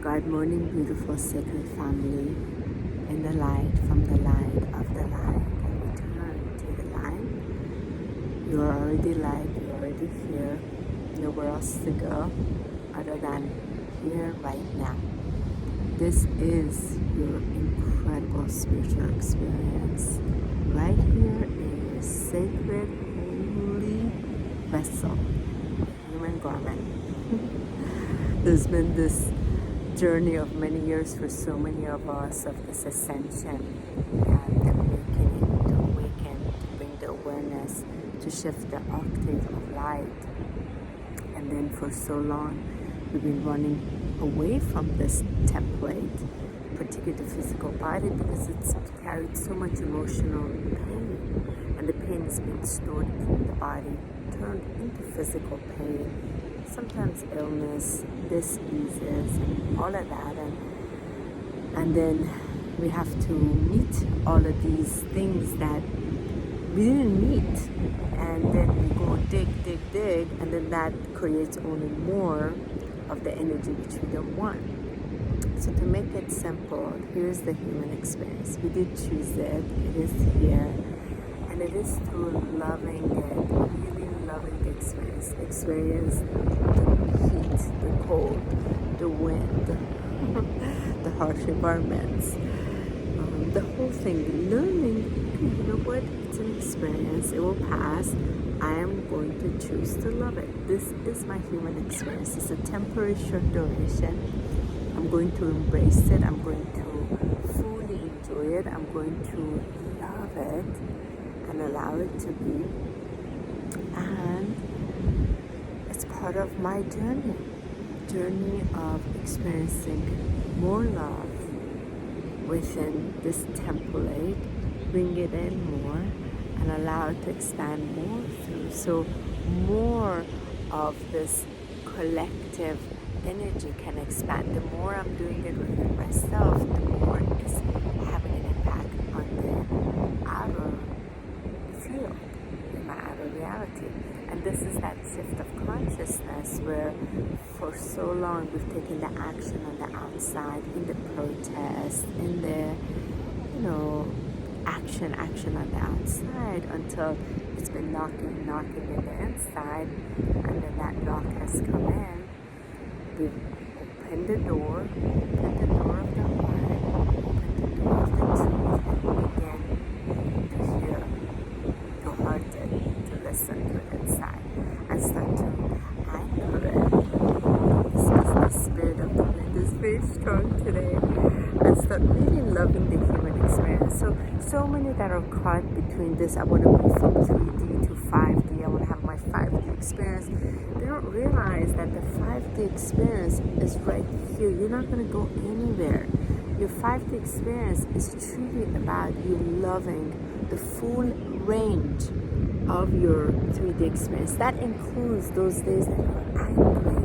Good morning, beautiful sacred family. In the light, from the light, of the light, and return to the light. You are already light, you're already here. Nowhere else to go other than here right now. This is your incredible spiritual experience. Right here in your sacred, holy vessel, human garment. There's been this journey of many years for so many of us of this ascension and awakening, to awaken, to bring the awareness, to shift the octave of light. And then for so long, we've been running away from this template, particularly the physical body, because it's carried so much emotional pain. And the pain is being stored in the body, turned into physical pain. Sometimes illness, diseases, and all of that. And then we have to meet all of these things that we didn't meet. And then we go dig, and then that creates only more of the energy which we don't want. So to make it simple, here's the human experience. We did choose it. It is here. And it is through loving it, really loving the experience. Experience the heat, the cold, the wind, the harsh environments, the whole thing. Learning, you know what, it's an experience, it will pass. I am going to choose to love it. This is my human experience. It's a temporary short duration. I'm going to embrace it. I'm going to fully enjoy it. I'm going to love it and allow it to be. And it's part of my journey of experiencing more love within this template, bring it in more and allow it to expand more through. So more of this collective energy can expand. The more I'm doing it within myself, the more it's having an impact on the outer field, in my outer reality. And this is that shift of consciousness where for so long we've taken the action on the outside, in the protest, in the, action on the outside until it's been knocking in the inside, and then that knock has come in. We've opened the door of the heart, opened the door of the truth, and begin to hear your heart to listen to it inside and start to anchor it. This is the spirit of the wind is very strong today, and start really loving the human experience. So many that are caught between this, I want to move from 3D to 5D, I want to have my 5D experience. They don't realize that the 5D experience is right here. You're not going to go anywhere. Your 5D experience is truly about you loving the full range of your 3D experience. That includes those days that you're angry,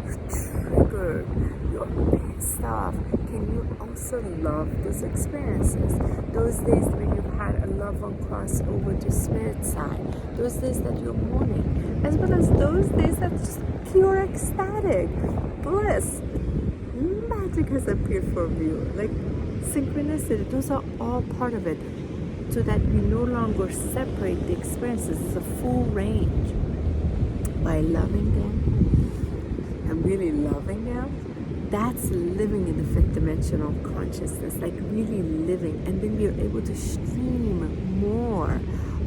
you're triggered, you're pissed off. Can you also love those experiences? Those days when you've had a loved one cross over to spirit side, those days that you're mourning, as well as those days that's just pure ecstatic bliss. Magic has appeared for you, like synchronicity. Those are all part of it, so that you no longer separate the experiences. It's a full range. By loving them and really loving them, that's living in the fifth dimensional consciousness, like really living. And then we're able to stream more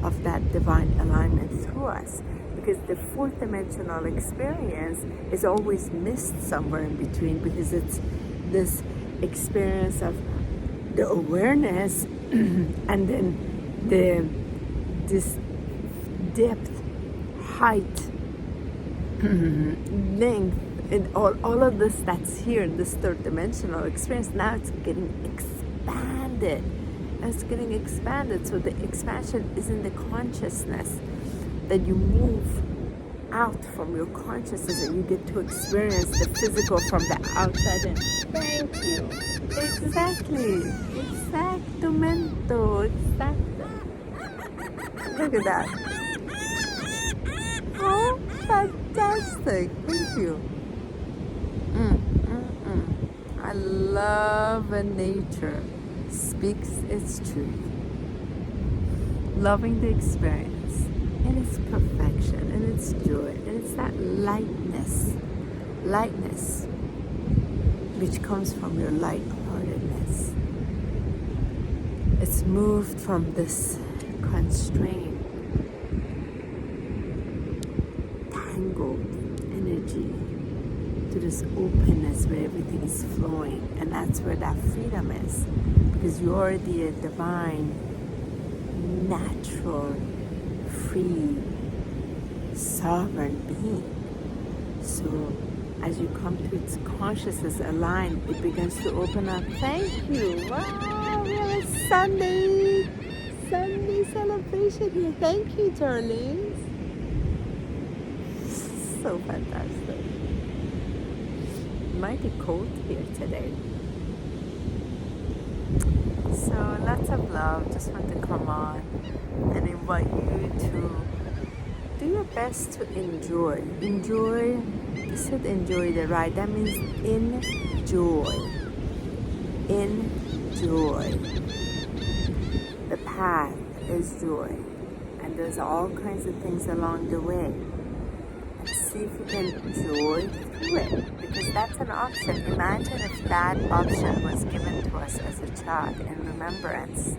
of that divine alignment through us, because the fourth dimensional experience is always missed somewhere in between, because it's this experience of the awareness and then this depth, height, length, and all of this that's here in this third dimensional experience. Now it's getting expanded. So the expansion is in the consciousness, that you move out from your consciousness and you get to experience the physical from the outside in. Thank you. Exactly. Exactamento. Look at that. Oh, fantastic. Thank you. love and nature speaks its truth. Loving the experience in its perfection, in its joy, and it's that lightness which comes from your lightheartedness. It's moved from this constrained, tangled energy to this openness where everything is flowing, and that's where that freedom is, because you're already a divine, natural, free, sovereign being. So as you come to its consciousness aligned, it begins to open up. Thank you. Wow, we have a Sunday celebration here. Thank you, darlings. So fantastic. Mighty cold here today. So lots of love. Just want to come on and invite you to do your best to enjoy. Enjoy. You said enjoy the ride. That means enjoy. Enjoy. The path is joy, and there's all kinds of things along the way. And see if you can joy through it, because that's an option. Imagine if that option was given to us as a child in remembrance.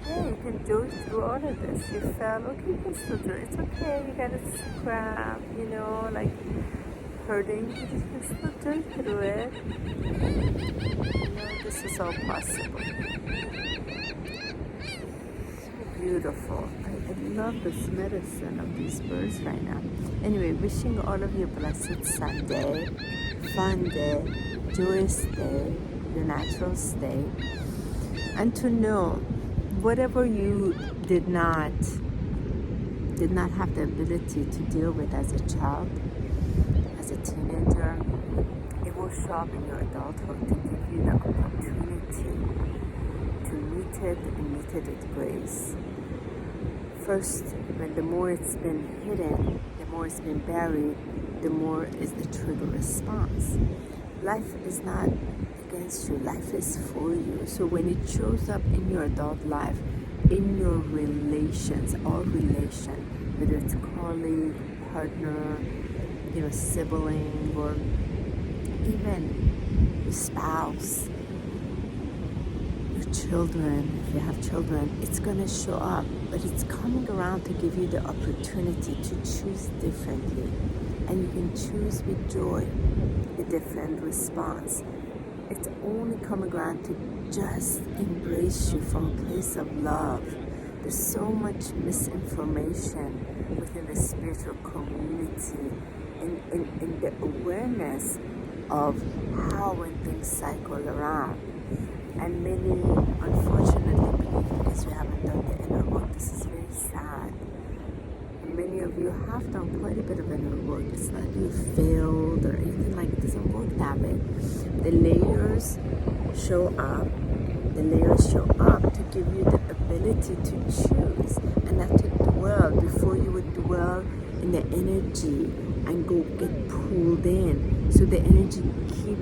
Yeah, you can joy through all of this. You fell, okay, you can still do it. It's okay, you gotta scrap, like hurting. You can still joy through it. This is all possible. Beautiful. I love this medicine of these birds right now. Anyway, wishing all of you a blessed Sunday, fun day, joyous day, your natural state, and to know whatever you did not have the ability to deal with as a child, as a teenager, it will show up in your adulthood to give you the opportunity to meet it and meet it with grace. First, when the more it's been hidden, the more it's been buried, the more is the trigger response. Life is not against you, life is for you. So when it shows up in your adult life, in your relations, all relation, whether it's colleague, partner, sibling, or even your spouse, children, if you have children, it's going to show up, but it's coming around to give you the opportunity to choose differently, and you can choose with joy a different response. It's only coming around to just embrace you from a place of love. There's so much misinformation within the spiritual community, in the awareness of how when things cycle around. And many, unfortunately, believe because you haven't done the inner work. This is very sad. And many of you have done quite a bit of inner work. It's not you failed or anything like it. It doesn't work that way. The layers show up. The layers show up to give you the ability to choose and not to dwell. Before you would dwell in the energy and go get pulled in. So the energy keep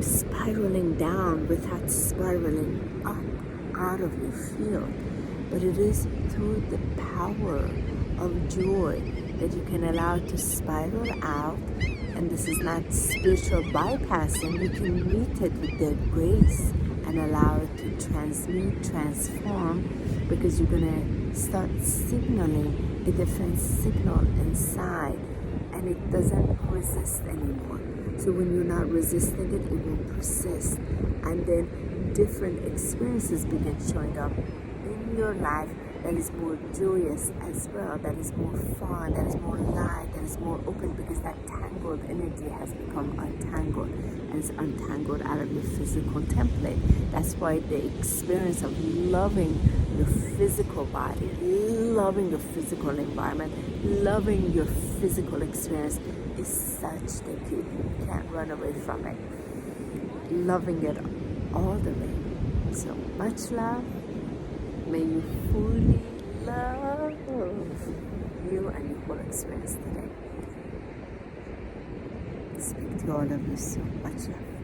spiraling down without spiraling up out of your field. But it is through the power of joy that you can allow it to spiral out. And this is not spiritual bypassing. You can meet it with the grace and allow it to transmute, transform, because you're going to start signaling a different signal inside, and it doesn't resist anymore. So when you're not resisting it, it will persist. And then different experiences begin showing up in your life that is more joyous as well, that is more fun, that is more light, that is more open, because that tangled energy has become untangled, and it's untangled out of your physical template. That's why the experience of loving your physical body, loving your physical environment, loving your physical experience is such that you can't run away from it. Loving it all the way. So much love. May you fully love you and your whole experience today. Speak to all of you so much love.